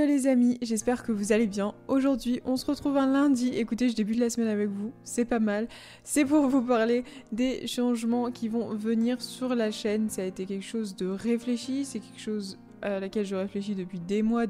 Hello les amis, j'espère que vous allez bien. Aujourd'hui, on se retrouve un lundi. Écoutez, je débute la semaine avec vous, c'est pas mal. C'est pour vous parler des changements qui vont venir sur la chaîne. Ça a été quelque chose de réfléchi, c'est quelque chose à laquelle je réfléchis depuis des mois.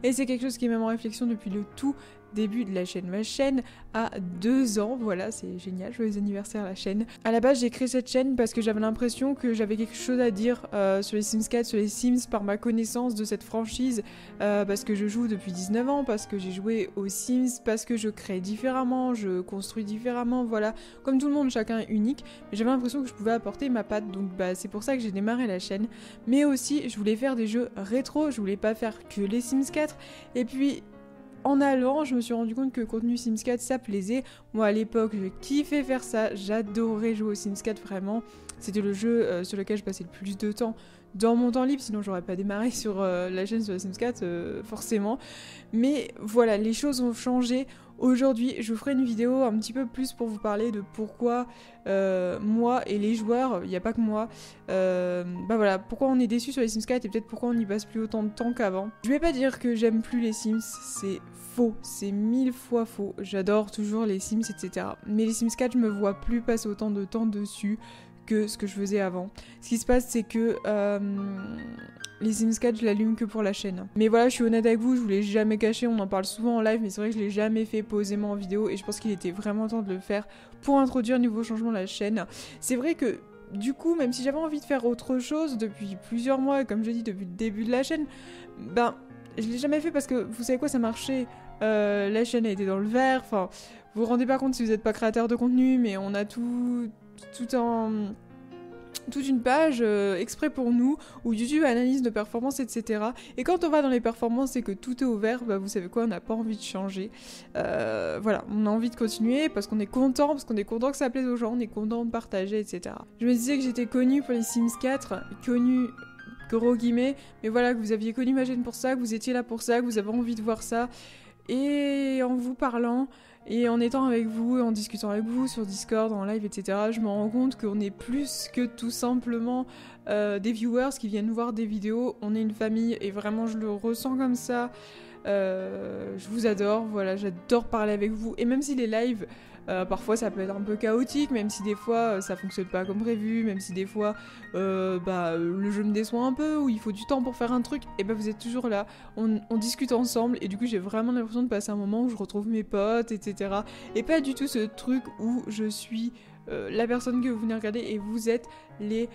Et c'est quelque chose qui est même en réflexion depuis le tout début de la chaîne. Ma chaîne a 2 ans, voilà, c'est génial, joyeux anniversaire la chaîne. À la base, j'ai créé cette chaîne parce que j'avais l'impression que j'avais quelque chose à dire sur les Sims 4, sur les Sims, par ma connaissance de cette franchise, parce que je joue depuis 19 ans, parce que j'ai joué aux Sims, parce que je crée différemment, je construis différemment, voilà. Comme tout le monde, chacun est unique, mais j'avais l'impression que je pouvais apporter ma patte, donc c'est pour ça que j'ai démarré la chaîne. Mais aussi, je voulais faire des jeux rétro, je voulais pas faire que les Sims 4, et puis en allant, je me suis rendu compte que le contenu Sims 4, ça plaisait. Moi, à l'époque, je kiffais faire ça. J'adorais jouer au Sims 4, vraiment. C'était le jeu sur lequel je passais le plus de temps dans mon temps libre. Sinon, j'aurais pas démarré sur la chaîne sur les Sims 4, forcément. Mais voilà, les choses ont changé. Aujourd'hui, je vous ferai une vidéo un petit peu plus pour vous parler de pourquoi moi et les joueurs, il n'y a pas que moi, voilà, pourquoi on est déçus sur les Sims 4 et peut-être pourquoi on n'y passe plus autant de temps qu'avant. Je vais pas dire que j'aime plus les Sims, c'est faux, c'est 1000 fois faux. J'adore toujours les Sims, etc. Mais les Sims 4, je me vois plus passer autant de temps dessus que ce que je faisais avant. Ce qui se passe, c'est que les Sims 4, je l'allume que pour la chaîne. Mais voilà, je suis honnête avec vous, je vous l'ai jamais caché, on en parle souvent en live, mais c'est vrai que je l'ai jamais fait posément en vidéo, et je pense qu'il était vraiment temps de le faire pour introduire un nouveau changement à la chaîne. C'est vrai que, du coup, même si j'avais envie de faire autre chose depuis plusieurs mois, et comme je dis, depuis le début de la chaîne, je l'ai jamais fait parce que, vous savez quoi, ça marchait. La chaîne a été dans le vert, enfin, vous vous rendez pas compte si vous n'êtes pas créateur de contenu, mais on a toute une page exprès pour nous, où YouTube analyse nos performances, etc. Et quand on va dans les performances et que tout est ouvert, vous savez quoi, on n'a pas envie de changer. Voilà, on a envie de continuer parce qu'on est content que ça plaise aux gens, on est content de partager, etc. Je me disais que j'étais connue pour les Sims 4, connue gros guillemets, mais voilà, que vous aviez connu ma chaîne pour ça, que vous étiez là pour ça, que vous avez envie de voir ça. Et en vous parlant, et en étant avec vous, et en discutant avec vous sur Discord, en live, etc., je me rends compte qu'on est plus que tout simplement des viewers qui viennent voir des vidéos. On est une famille, et vraiment je le ressens comme ça. Je vous adore, voilà, j'adore parler avec vous. Et même si les lives, parfois ça peut être un peu chaotique, même si des fois ça fonctionne pas comme prévu, même si des fois le jeu me déçoit un peu, ou il faut du temps pour faire un truc, et vous êtes toujours là, on discute ensemble, et du coup j'ai vraiment l'impression de passer un moment où je retrouve mes potes, etc. Et pas du tout ce truc où je suis la personne que vous venez regarder et vous êtes les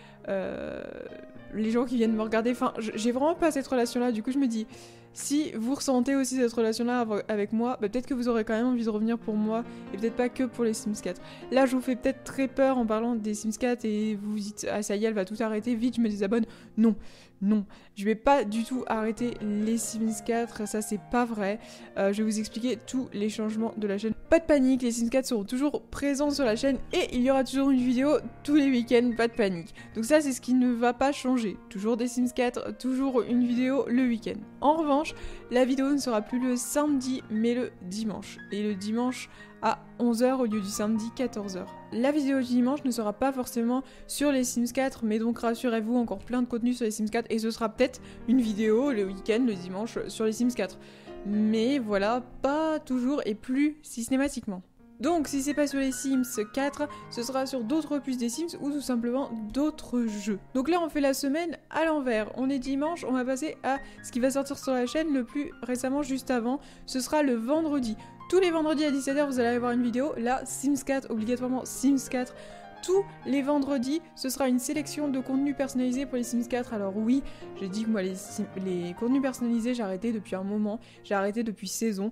gens qui viennent me regarder. Enfin, j'ai vraiment pas cette relation-là, du coup je me dis, si vous ressentez aussi cette relation-là avec moi, peut-être que vous aurez quand même envie de revenir pour moi, et peut-être pas que pour les Sims 4. Là, je vous fais peut-être très peur en parlant des Sims 4, et vous dites, ah ça y est, elle va tout arrêter, vite, je me désabonne. Non, je vais pas du tout arrêter les Sims 4, ça c'est pas vrai. Je vais vous expliquer tous les changements de la chaîne. Pas de panique, les Sims 4 seront toujours présents sur la chaîne, et il y aura toujours une vidéo tous les week-ends, pas de panique. Donc ça, c'est ce qui ne va pas changer. Toujours des Sims 4, toujours une vidéo le week-end. En revanche, la vidéo ne sera plus le samedi, mais le dimanche. Et le dimanche à 11h au lieu du samedi 14h. La vidéo du dimanche ne sera pas forcément sur les Sims 4, mais donc rassurez-vous, encore plein de contenu sur les Sims 4, et ce sera peut-être une vidéo le week-end, le dimanche, sur les Sims 4. Mais voilà, pas toujours et plus systématiquement. Donc, si c'est pas sur les Sims 4, ce sera sur d'autres opus des Sims ou tout simplement d'autres jeux. Donc là, on fait la semaine à l'envers. On est dimanche, on va passer à ce qui va sortir sur la chaîne le plus récemment, juste avant. Ce sera le vendredi. Tous les vendredis à 17h, vous allez avoir une vidéo. Là, Sims 4, obligatoirement Sims 4. Tous les vendredis, ce sera une sélection de contenus personnalisés pour les Sims 4. Alors oui, j'ai dit que moi, les contenus personnalisés, j'ai arrêté depuis un moment. J'ai arrêté depuis saison.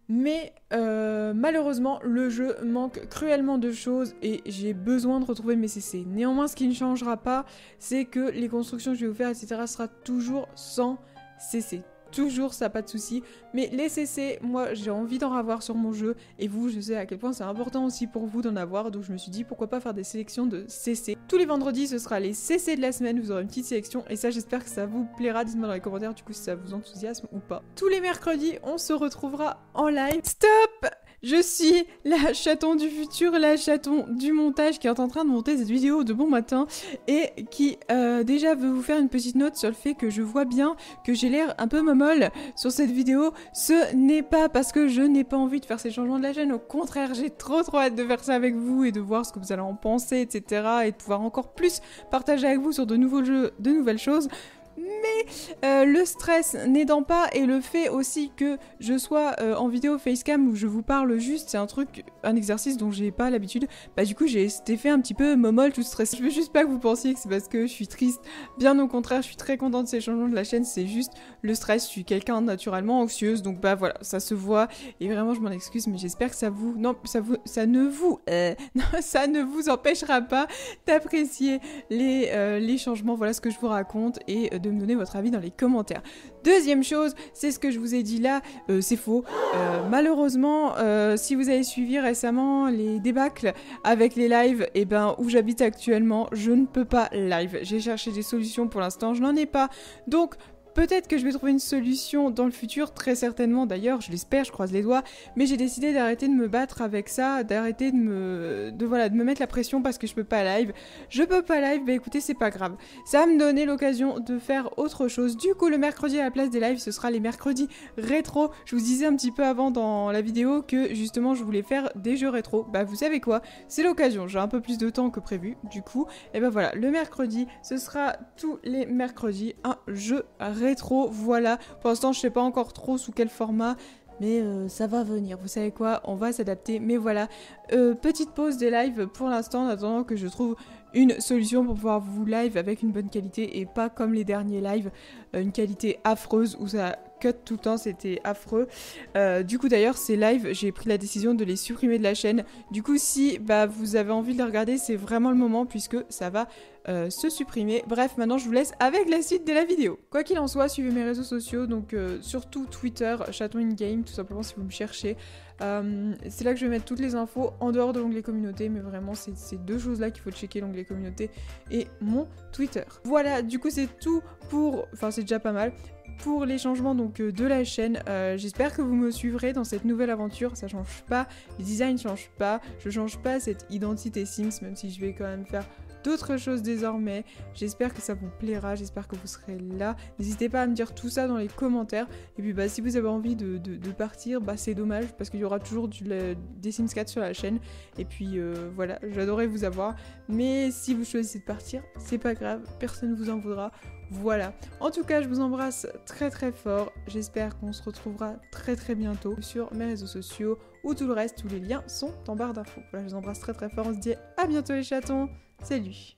Mais malheureusement, le jeu manque cruellement de choses et j'ai besoin de retrouver mes CC. Néanmoins, ce qui ne changera pas, c'est que les constructions que je vais vous faire, etc., sera toujours sans CC. Toujours, ça, pas de souci. Mais les CC, moi, j'ai envie d'en avoir sur mon jeu. Et vous, je sais à quel point c'est important aussi pour vous d'en avoir. Donc je me suis dit, pourquoi pas faire des sélections de CC. Tous les vendredis, ce sera les CC de la semaine. Vous aurez une petite sélection. Et ça, j'espère que ça vous plaira. Dites-moi dans les commentaires, du coup, si ça vous enthousiasme ou pas. Tous les mercredis, on se retrouvera en live. Stop! Je suis la chaton du futur, la chaton du montage qui est en train de monter cette vidéo de bon matin et qui déjà veut vous faire une petite note sur le fait que je vois bien que j'ai l'air un peu momolle sur cette vidéo. Ce n'est pas parce que je n'ai pas envie de faire ces changements de la chaîne, au contraire, j'ai trop hâte de faire ça avec vous et de voir ce que vous allez en penser, etc. et de pouvoir encore plus partager avec vous sur de nouveaux jeux, de nouvelles choses. Mais le stress n'aidant pas et le fait aussi que je sois en vidéo facecam où je vous parle juste, c'est un exercice dont j'ai pas l'habitude, bah du coup j'ai cet effet un petit peu momolle, tout stress. Je veux juste pas que vous pensiez que c'est parce que je suis triste, bien au contraire, je suis très contente de ces changements de la chaîne, c'est juste le stress, je suis quelqu'un naturellement anxieuse, donc bah voilà, ça se voit et vraiment je m'en excuse, mais j'espère que ça ne vous empêchera pas d'apprécier les changements, voilà ce que je vous raconte et de me donner votre avis dans les commentaires. Deuxième chose, c'est ce que je vous ai dit là, c'est faux. Malheureusement, si vous avez suivi récemment les débâcles avec les lives, et ben où j'habite actuellement, je ne peux pas live. J'ai cherché des solutions pour l'instant, je n'en ai pas. Donc peut-être que je vais trouver une solution dans le futur, très certainement d'ailleurs, je l'espère, je croise les doigts, mais j'ai décidé d'arrêter de me battre avec ça, d'arrêter de me mettre la pression parce que je peux pas live. Je peux pas live, bah écoutez, c'est pas grave. Ça va me donner l'occasion de faire autre chose. Du coup, le mercredi à la place des lives, ce sera les mercredis rétro. Je vous disais un petit peu avant dans la vidéo que justement je voulais faire des jeux rétro. Bah vous savez quoi, c'est l'occasion, j'ai un peu plus de temps que prévu, du coup, et ben voilà, le mercredi, ce sera tous les mercredis un jeu rétro, voilà. Pour l'instant, je sais pas encore trop sous quel format, mais ça va venir. Vous savez quoi, on va s'adapter. Mais voilà, petite pause des lives pour l'instant, en attendant que je trouve une solution pour pouvoir vous live avec une bonne qualité et pas comme les derniers lives, une qualité affreuse où ça cut tout le temps, c'était affreux. Du coup d'ailleurs ces lives, j'ai pris la décision de les supprimer de la chaîne. Du coup si vous avez envie de les regarder, c'est vraiment le moment puisque ça va se supprimer. Bref, maintenant je vous laisse avec la suite de la vidéo. Quoi qu'il en soit, suivez mes réseaux sociaux, donc surtout Twitter, Chaton in Game, tout simplement si vous me cherchez. C'est là que je vais mettre toutes les infos en dehors de l'onglet communauté, mais vraiment c'est ces deux choses là qu'il faut checker, l'onglet communauté et mon Twitter. Voilà, du coup c'est tout pour... Enfin c'est déjà pas mal pour les changements donc de la chaîne. J'espère que vous me suivrez dans cette nouvelle aventure. Ça change pas, les designs changent pas, je change pas cette identité Sims, même si je vais quand même faire d'autres choses désormais. J'espère que ça vous plaira, j'espère que vous serez là. N'hésitez pas à me dire tout ça dans les commentaires. Et puis si vous avez envie de partir, c'est dommage parce qu'il y aura toujours des Sims 4 sur la chaîne. Et puis voilà, j'adorais vous avoir. Mais si vous choisissez de partir, c'est pas grave, personne ne vous en voudra. Voilà. En tout cas, je vous embrasse très très fort. J'espère qu'on se retrouvera très très bientôt sur mes réseaux sociaux ou tout le reste, tous les liens sont en barre d'infos. Voilà, je vous embrasse très très fort. On se dit à bientôt les chatons. Salut!